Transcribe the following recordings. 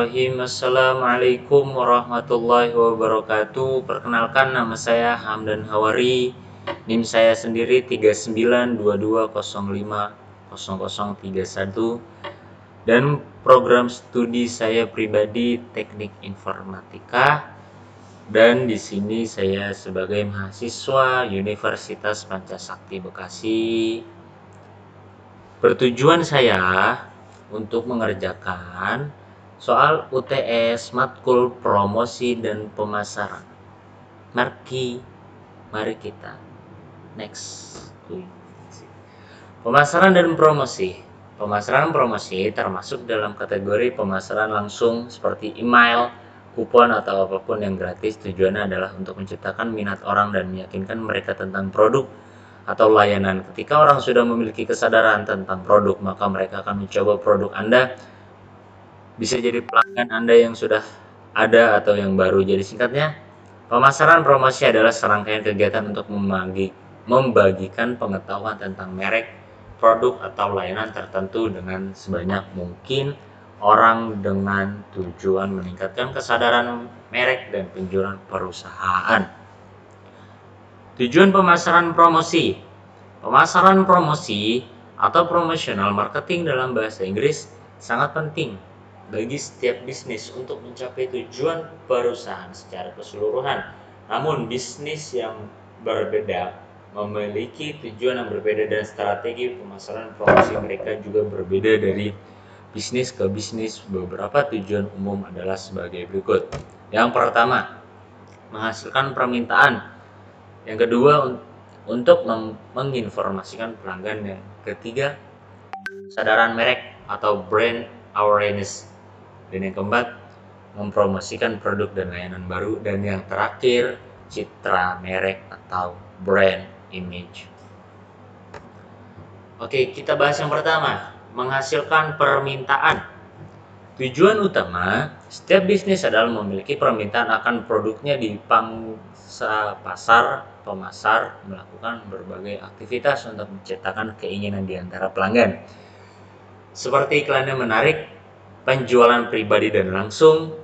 Bismillahirrahmanirrahim. Assalamualaikum warahmatullahi wabarakatuh. Perkenalkan, nama saya Hamdan Hawari. NIM saya sendiri 3922050031 dan program studi saya pribadi Teknik Informatika. Dan di sini saya sebagai mahasiswa Universitas Pancasakti Bekasi. Bertujuan saya untuk mengerjakan soal UTS matkul promosi dan pemasaran. Mari kita next. Pemasaran dan promosi. Pemasaran promosi termasuk dalam kategori pemasaran langsung seperti email, kupon atau apapun yang gratis. Tujuannya adalah untuk menciptakan minat orang dan meyakinkan mereka tentang produk atau layanan. Ketika orang sudah memiliki kesadaran tentang produk, maka mereka akan mencoba produk Anda. Bisa jadi pelanggan Anda yang sudah ada atau yang baru. Jadi singkatnya, pemasaran promosi adalah serangkaian kegiatan untuk membagikan pengetahuan tentang merek, produk atau layanan tertentu dengan sebanyak mungkin orang dengan tujuan meningkatkan kesadaran merek dan penjualan perusahaan. Tujuan pemasaran promosi. Pemasaran promosi atau promotional marketing dalam bahasa Inggris sangat penting bagi setiap bisnis untuk mencapai tujuan perusahaan secara keseluruhan. Namun bisnis yang berbeda memiliki tujuan yang berbeda dan strategi pemasaran promosi mereka juga berbeda dari bisnis ke bisnis. Beberapa tujuan umum adalah sebagai berikut. Yang pertama, menghasilkan permintaan. Yang kedua, untuk menginformasikan pelanggan. Yang ketiga, kesadaran merek atau brand awareness. Dan yang keempat, mempromosikan produk dan layanan baru. Dan yang terakhir, citra merek atau brand image. Oke, kita bahas yang pertama, menghasilkan permintaan. Tujuan utama setiap bisnis adalah memiliki permintaan akan produknya di pangsa pasar. Pemasar melakukan berbagai aktivitas untuk menciptakan keinginan di antara pelanggan, seperti iklan yang menarik, penjualan pribadi dan langsung.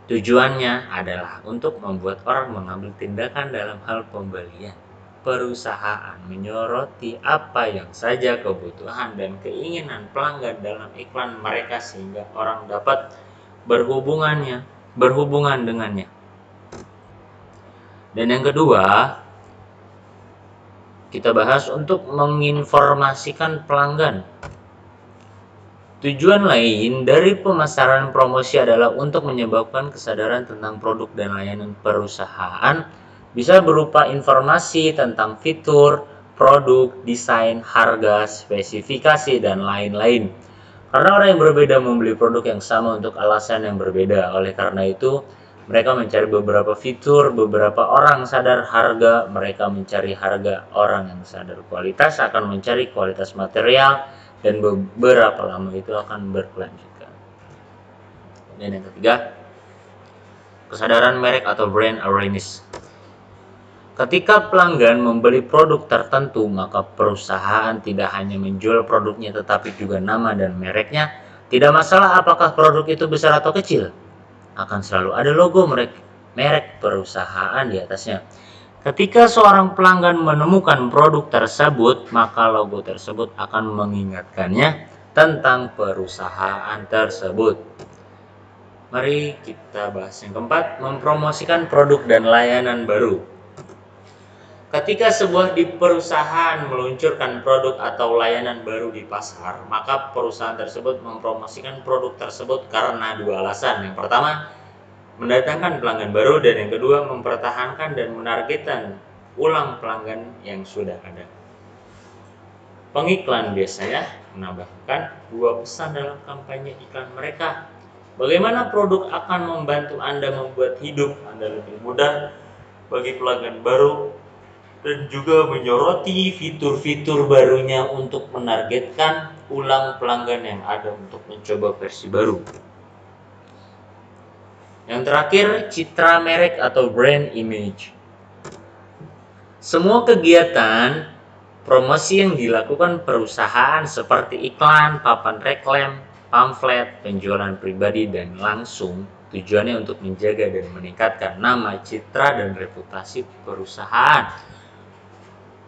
Tujuannya adalah untuk membuat orang mengambil tindakan dalam hal pembelian. Perusahaan menyoroti apa yang saja kebutuhan dan keinginan pelanggan dalam iklan mereka sehingga orang dapat berhubungan dengannya. Dan yang kedua, kita bahas untuk menginformasikan pelanggan. Tujuan lain dari pemasaran promosi adalah untuk menyebabkan kesadaran tentang produk dan layanan perusahaan, bisa berupa informasi tentang fitur, produk, desain, harga, spesifikasi, dan lain-lain. Karena orang yang berbeda membeli produk yang sama untuk alasan yang berbeda. Oleh karena itu, mereka mencari beberapa fitur, beberapa orang sadar harga, mereka mencari harga, orang yang sadar kualitas akan mencari kualitas material, dan beberapa lama itu akan berkelanjutan. Dan yang ketiga, kesadaran merek atau brand awareness. Ketika pelanggan membeli produk tertentu, maka perusahaan tidak hanya menjual produknya tetapi juga nama dan mereknya. Tidak masalah apakah produk itu besar atau kecil, akan selalu ada logo merek perusahaan di atasnya. Ketika seorang pelanggan menemukan produk tersebut, maka logo tersebut akan mengingatkannya tentang perusahaan tersebut. Mari kita bahas yang keempat, mempromosikan produk dan layanan baru. Ketika sebuah perusahaan meluncurkan produk atau layanan baru di pasar, maka perusahaan tersebut mempromosikan produk tersebut karena dua alasan. Yang pertama, mendatangkan pelanggan baru, dan yang kedua, mempertahankan dan menargetkan ulang pelanggan yang sudah ada. Pengiklan biasanya menambahkan dua pesan dalam kampanye iklan mereka. Bagaimana produk akan membantu Anda membuat hidup Anda lebih mudah bagi pelanggan baru, dan juga menyoroti fitur-fitur barunya untuk menargetkan ulang pelanggan yang ada untuk mencoba versi baru. Yang terakhir, citra merek atau brand image. Semua kegiatan promosi yang dilakukan perusahaan seperti iklan, papan reklam, pamflet, penjualan pribadi dan langsung, tujuannya untuk menjaga dan meningkatkan nama, citra, dan reputasi perusahaan.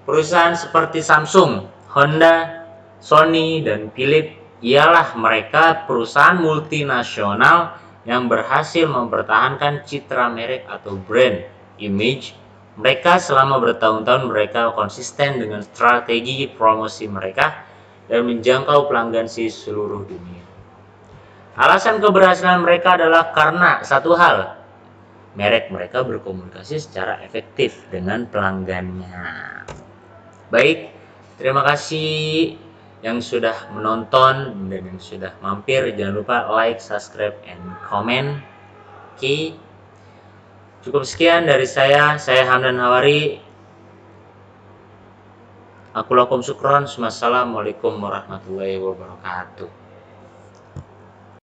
Perusahaan seperti Samsung, Honda, Sony, dan Philips ialah mereka perusahaan multinasional yang berhasil mempertahankan citra merek atau brand image mereka selama bertahun-tahun. Mereka konsisten dengan strategi promosi mereka dan menjangkau pelanggan di seluruh dunia. Alasan keberhasilan mereka adalah karena satu hal, merek mereka berkomunikasi secara efektif dengan pelanggannya. Baik, terima kasih yang sudah menonton dan yang sudah mampir. Jangan lupa like, subscribe, and comment. Oke, cukup sekian dari saya Hamdan Hawari. Aku lakum syukron. Wassalamualaikum warahmatullahi wabarakatuh.